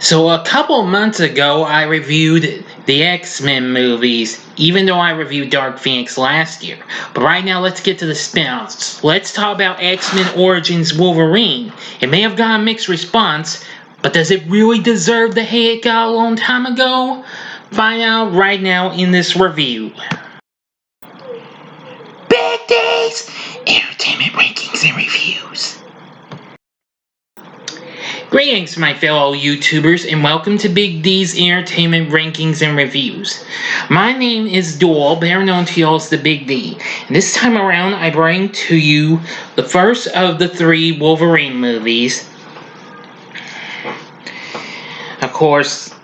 So a couple months ago, I reviewed the X-Men movies, even though I reviewed Dark Phoenix last year. But right now, let's get to the spin-offs. Let's talk about X-Men Origins Wolverine. It may have got a mixed response, but does it really deserve the hate it got a long time ago? Find out right now in this review. Big D's Entertainment Rankings and Reviews. Greetings, my fellow YouTubers, and welcome to Big D's Entertainment Rankings and Reviews. My name is Doyle, better known to y'all as the Big D, and this time around I bring to you the first of the three Wolverine movies. Of course,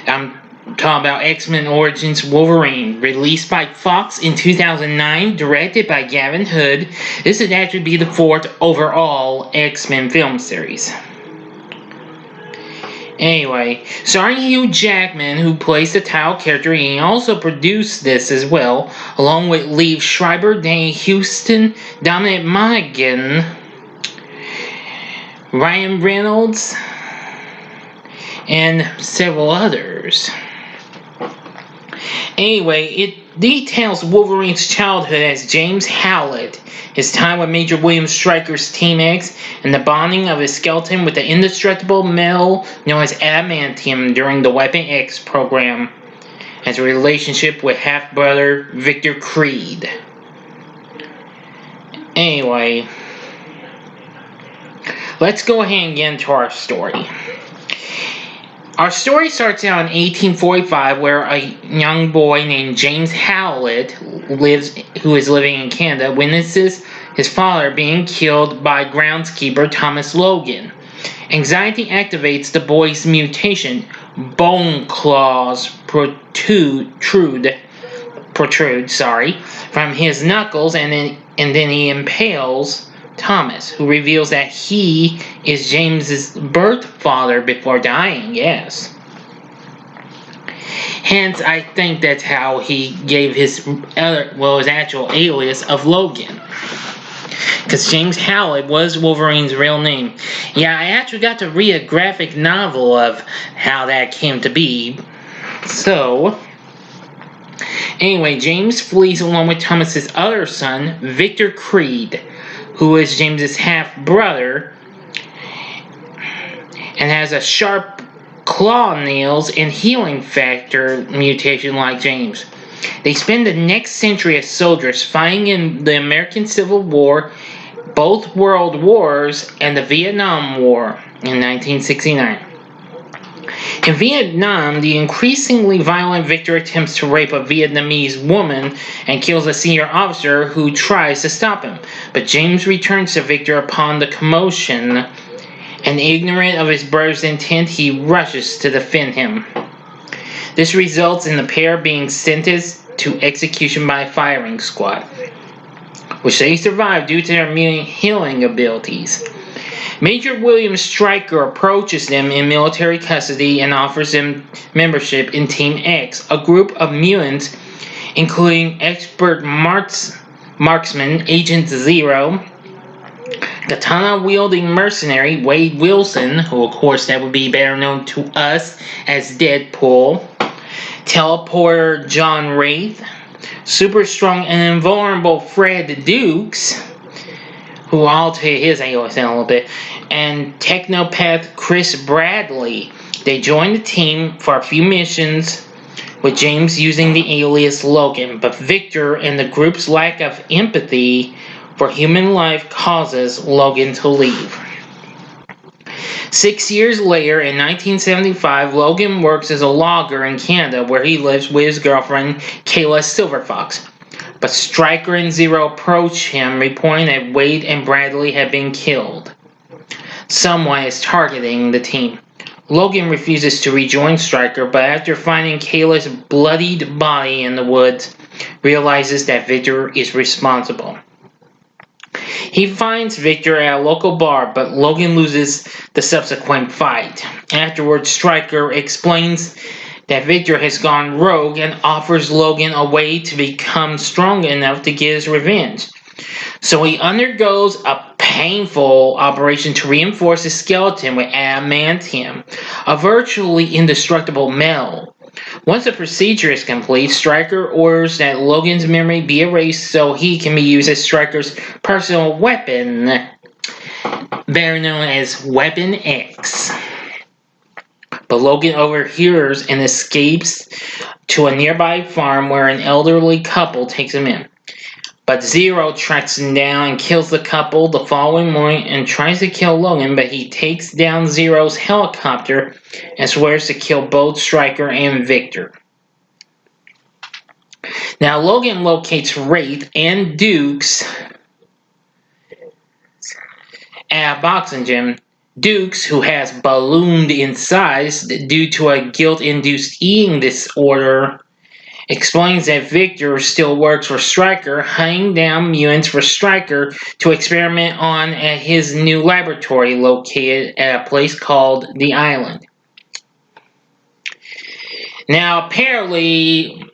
I'm talking about X-Men Origins Wolverine, released by Fox in 2009, directed by Gavin Hood. This would actually be the fourth overall X-Men film series. Anyway, starring Hugh Jackman, who plays the title character, and he also produced this as well, along with Liev, Schreiber, Danny Houston, Dominic Monaghan, Ryan Reynolds, and several others. Anyway, it details Wolverine's childhood as James Howlett, his time with Major William Stryker's Team X, and the bonding of his skeleton with the indestructible metal known as adamantium during the Weapon X program, as a relationship with half-brother Victor Creed. Anyway, let's go ahead and get into our story. Our story starts out in 1845, where a young boy named James Howlett, who is living in Canada, witnesses his father being killed by groundskeeper Thomas Logan. Anxiety activates the boy's mutation. Bone claws protrude from his knuckles, and then he impales Thomas, who reveals that he is James's birth father before dying, yes. Hence, I think that's how he gave his actual alias of Logan. Because James Howlett was Wolverine's real name. Yeah, I actually got to read a graphic novel of how that came to be. So, anyway, James flees along with Thomas's other son, Victor Creed, who is James's half-brother, and has a sharp claw nails and healing factor mutation like James. They spend the next century as soldiers fighting in the American Civil War, both World Wars, and the Vietnam War in 1969. In Vietnam, the increasingly violent Victor attempts to rape a Vietnamese woman and kills a senior officer who tries to stop him. But James returns to Victor upon the commotion, and ignorant of his brother's intent, he rushes to defend him. This results in the pair being sentenced to execution by firing squad, which they survive due to their mutant healing abilities. Major William Stryker approaches them in military custody and offers them membership in Team X, a group of mutants including expert marksman Agent Zero, katana-wielding mercenary Wade Wilson, who of course that would be better known to us as Deadpool, teleporter John Wraith, super strong and invulnerable Fred Dukes, who I'll tell you his alias in a little bit, and technopath Chris Bradley. They join the team for a few missions, with James using the alias Logan, but Victor and the group's lack of empathy for human life causes Logan to leave. 6 years later, in 1975, Logan works as a logger in Canada, where he lives with his girlfriend, Kayla Silverfox. But Stryker and Zero approach him, reporting that Wade and Bradley have been killed. Someone is targeting the team. Logan refuses to rejoin Stryker, but after finding Kayla's bloodied body in the woods, realizes that Victor is responsible. He finds Victor at a local bar, but Logan loses the subsequent fight. Afterwards, Stryker explains that Victor has gone rogue and offers Logan a way to become strong enough to get his revenge. So he undergoes a painful operation to reinforce his skeleton with adamantium, a virtually indestructible metal. Once the procedure is complete, Stryker orders that Logan's memory be erased so he can be used as Stryker's personal weapon, better known as Weapon X. But Logan overhears and escapes to a nearby farm where an elderly couple takes him in. But Zero tracks him down and kills the couple the following morning and tries to kill Logan, but he takes down Zero's helicopter and swears to kill both Stryker and Victor. Now Logan locates Wraith and Dukes at a boxing gym. Dukes, who has ballooned in size due to a guilt-induced eating disorder, explains that Victor still works for Stryker, hunting down mutants for Stryker to experiment on at his new laboratory located at a place called the Island. Now, apparently,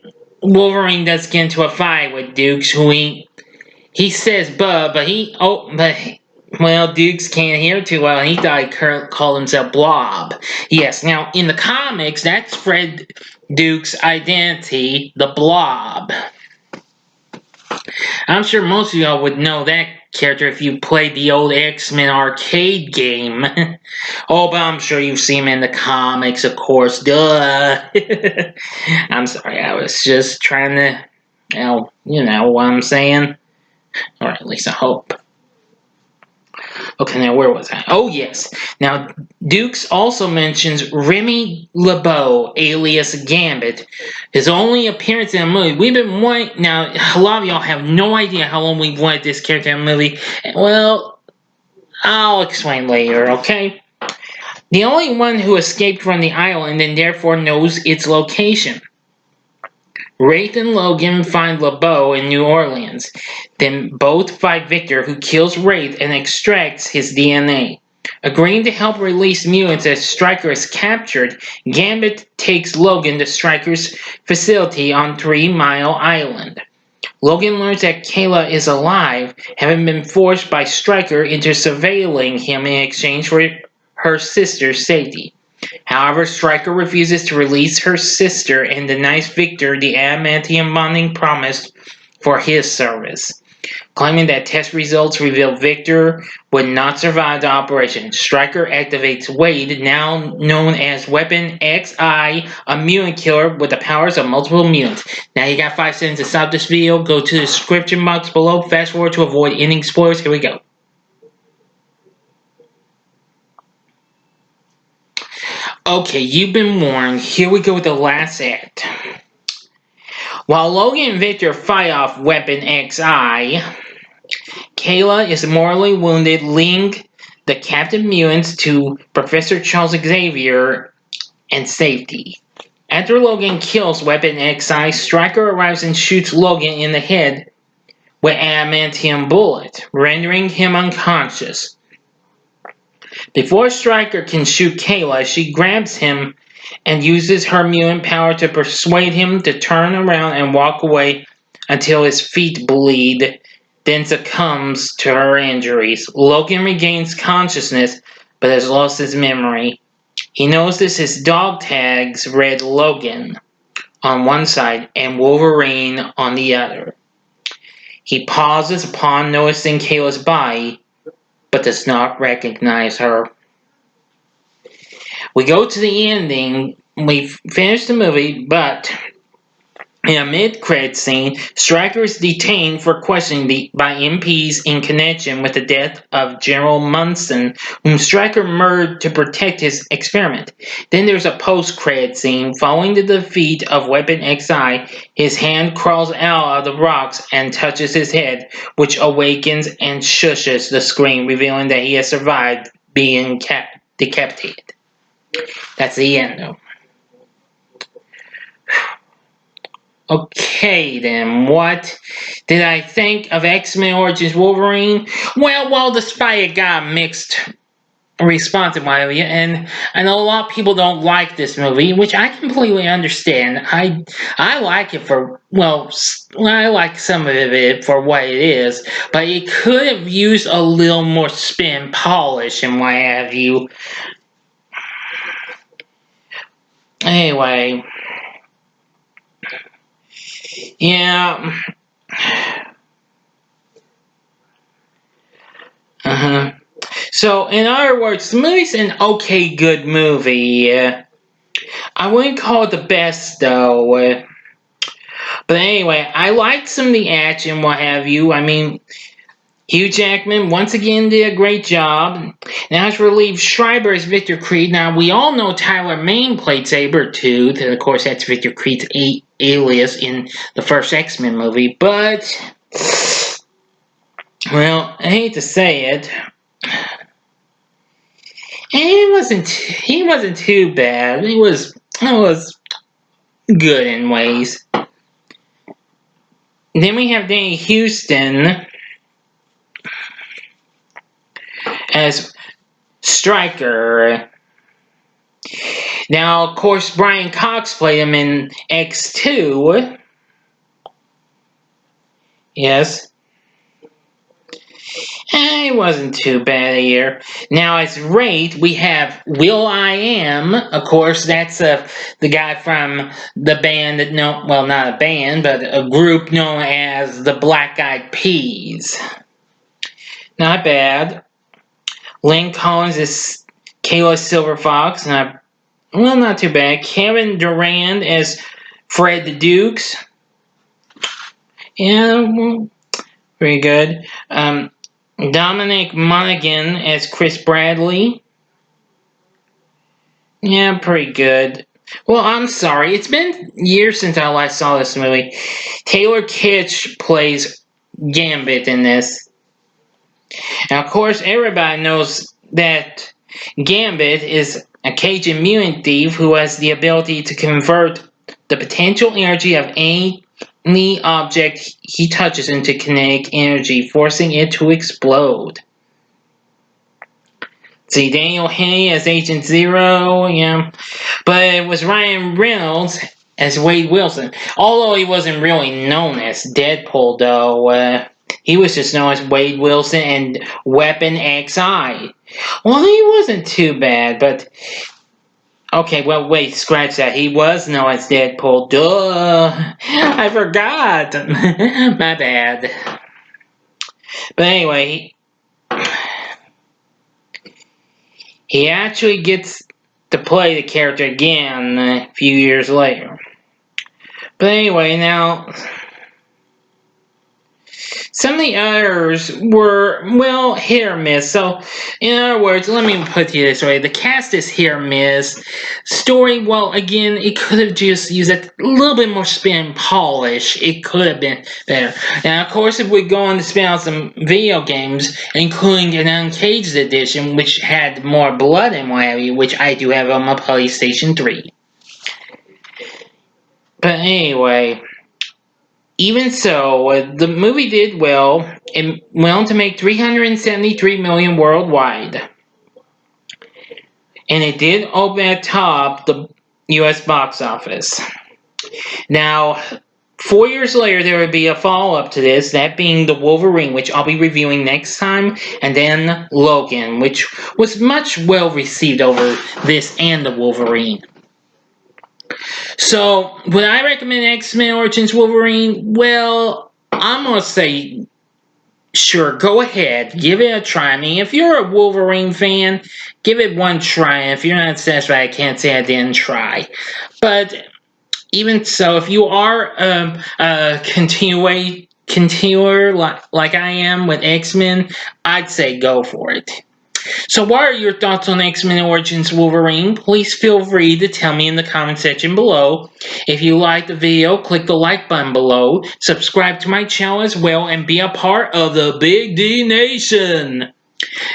Wolverine does get into a fight with Dukes, who he says "bub," well, Dukes can't hear too well, and he thought he called himself Blob. Yes, now in the comics, that's Fred Duke's identity, the Blob. I'm sure most of y'all would know that character if you played the old X-Men arcade game. Oh, but I'm sure you've seen him in the comics, of course. Duh. I'm sorry, I was just trying to, you know what I'm saying? Or at least I hope. Okay, now where was I? Oh, yes. Now, Dukes also mentions Remy LeBeau, alias Gambit. His only appearance in a movie. We've been wanting... Now, a lot of y'all have no idea how long we've wanted this character in a movie. Well, I'll explain later, okay? The only one who escaped from the island and therefore knows its location. Wraith and Logan find LeBeau in New Orleans. Then both fight Victor, who kills Wraith and extracts his DNA. Agreeing to help release mutants as Stryker is captured, Gambit takes Logan to Stryker's facility on 3 Mile Island. Logan learns that Kayla is alive, having been forced by Stryker into surveilling him in exchange for her sister's safety. However, Stryker refuses to release her sister and denies Victor the adamantium bonding promised for his service. Claiming that test results reveal Victor would not survive the operation, Stryker activates Wade, now known as Weapon XI, a mutant killer with the powers of multiple mutants. Now you got 5 seconds to stop this video, go to the description box below, fast forward to avoid ending spoilers, here we go. Okay, you've been warned. Here we go with the last act. While Logan and Victor fight off Weapon XI, Kayla is mortally wounded, leading the captive mutants to Professor Charles Xavier and safety. After Logan kills Weapon XI, Stryker arrives and shoots Logan in the head with an adamantium bullet, rendering him unconscious. Before Stryker can shoot Kayla, she grabs him and uses her mutant power to persuade him to turn around and walk away until his feet bleed, then succumbs to her injuries. Logan regains consciousness but has lost his memory. He notices his dog tags read Logan on one side and Wolverine on the other. He pauses upon noticing Kayla's body, but does not recognize her. We go to the ending. We've finished the movie, but in a mid-credit scene, Stryker is detained for questioning by MPs in connection with the death of General Munson, whom Stryker murdered to protect his experiment. Then there's a post-credit scene. Following the defeat of Weapon XI, his hand crawls out of the rocks and touches his head, which awakens and shushes the screen, revealing that he has survived being decapitated. That's the end, though. Okay, then, what did I think of X-Men Origins Wolverine? Well, despite it got mixed responsive, and I know a lot of people don't like this movie, which I completely understand. I like it for I like some of it for what it is, but it could have used a little more spin polish and what have you. Anyway, yeah. Uh-huh. So, in other words, the movie's an okay, good movie. I wouldn't call it the best, though. But anyway, I liked some of the action, what have you. I mean, Hugh Jackman once again did a great job. Now, as for Liev Schreiber as Victor Creed, now we all know Tyler Mane played Sabretooth, and of course that's Victor Creed's alias in the first X-Men movie. But, well, I hate to say it, he wasn't too bad. It was good in ways. Then we have Danny Houston as Stryker. Now, of course, Brian Cox played him in X2. Yes. It wasn't too bad here. Now, as Wraith, we have will.i.am. Of course, that's the guy from the band that not a band, but a group known as the Black Eyed Peas. Not bad. Lynn Collins is Kayla Silverfox. Not too bad. Kevin Durand as Fred the Dukes. Yeah, pretty good. Dominic Monaghan as Chris Bradley. Yeah, pretty good. Well, I'm sorry. It's been years since I last saw this movie. Taylor Kitsch plays Gambit in this. Now, of course, everybody knows that Gambit is a Cajun mutant thief who has the ability to convert the potential energy of any object he touches into kinetic energy, forcing it to explode. See, Daniel Henney as Agent Zero, yeah. But it was Ryan Reynolds as Wade Wilson. Although he wasn't really known as Deadpool, though. He was just known as Wade Wilson and Weapon XI. Well, he wasn't too bad, but... Okay, well, wait, scratch that. He was known as Deadpool. Duh! I forgot! My bad. But anyway... He actually gets to play the character again a few years later. But anyway, now... Some of the others were, well, hit or miss. So, in other words, let me put it this way. The cast is hit or miss. Story, well, again, it could have just used a little bit more spin and polish. It could have been better. Now, of course, if we go on to spin out some video games, including an Uncaged edition, which had more blood and what have you, which I do have on my PlayStation 3. But anyway... Even so, the movie did well. It went on to make $373 million worldwide. And it did open at top the US box office. Now, 4 years later, there would be a follow-up to this, that being the Wolverine, which I'll be reviewing next time, and then Logan, which was much well received over this and the Wolverine. So, would I recommend X-Men Origins Wolverine? Well, I'm going to say, sure, go ahead. Give it a try. I mean, if you're a Wolverine fan, give it one try. If you're not satisfied, I can't say I didn't try. But, even so, if you are a continuer like I am with X-Men, I'd say go for it. So what are your thoughts on X-Men Origins Wolverine? Please feel free to tell me in the comment section below. If you liked the video, click the like button below. Subscribe to my channel as well and be a part of the Big D Nation.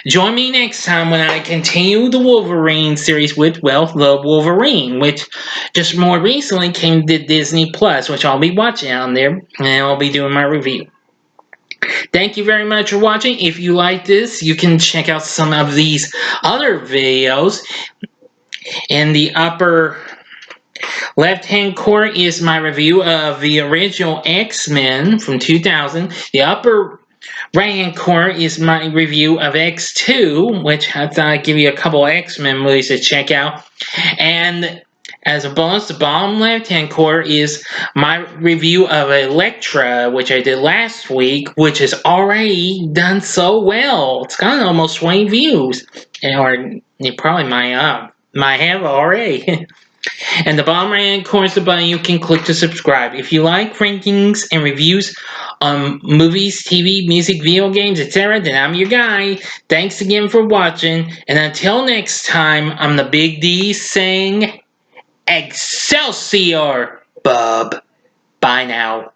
Join me next time when I continue the Wolverine series with, well, the Wolverine, which just more recently came to Disney Plus, which I'll be watching on there and I'll be doing my review. Thank you very much for watching. If you like this, you can check out some of these other videos. In the upper left-hand corner is my review of the original X-Men from 2000. The upper right-hand corner is my review of X2, which I thought I'd give you a couple X-Men movies to check out. And as a bonus, the bottom left-hand corner is my review of Elektra, which I did last week, which has already done so well. It's got almost 20 views, or it probably might have already. And the bottom right hand corner is the button you can click to subscribe. If you like rankings and reviews on movies, TV, music, video games, etc., then I'm your guy. Thanks again for watching, and until next time, I'm the Big D saying Excelsior, bub. Bye now.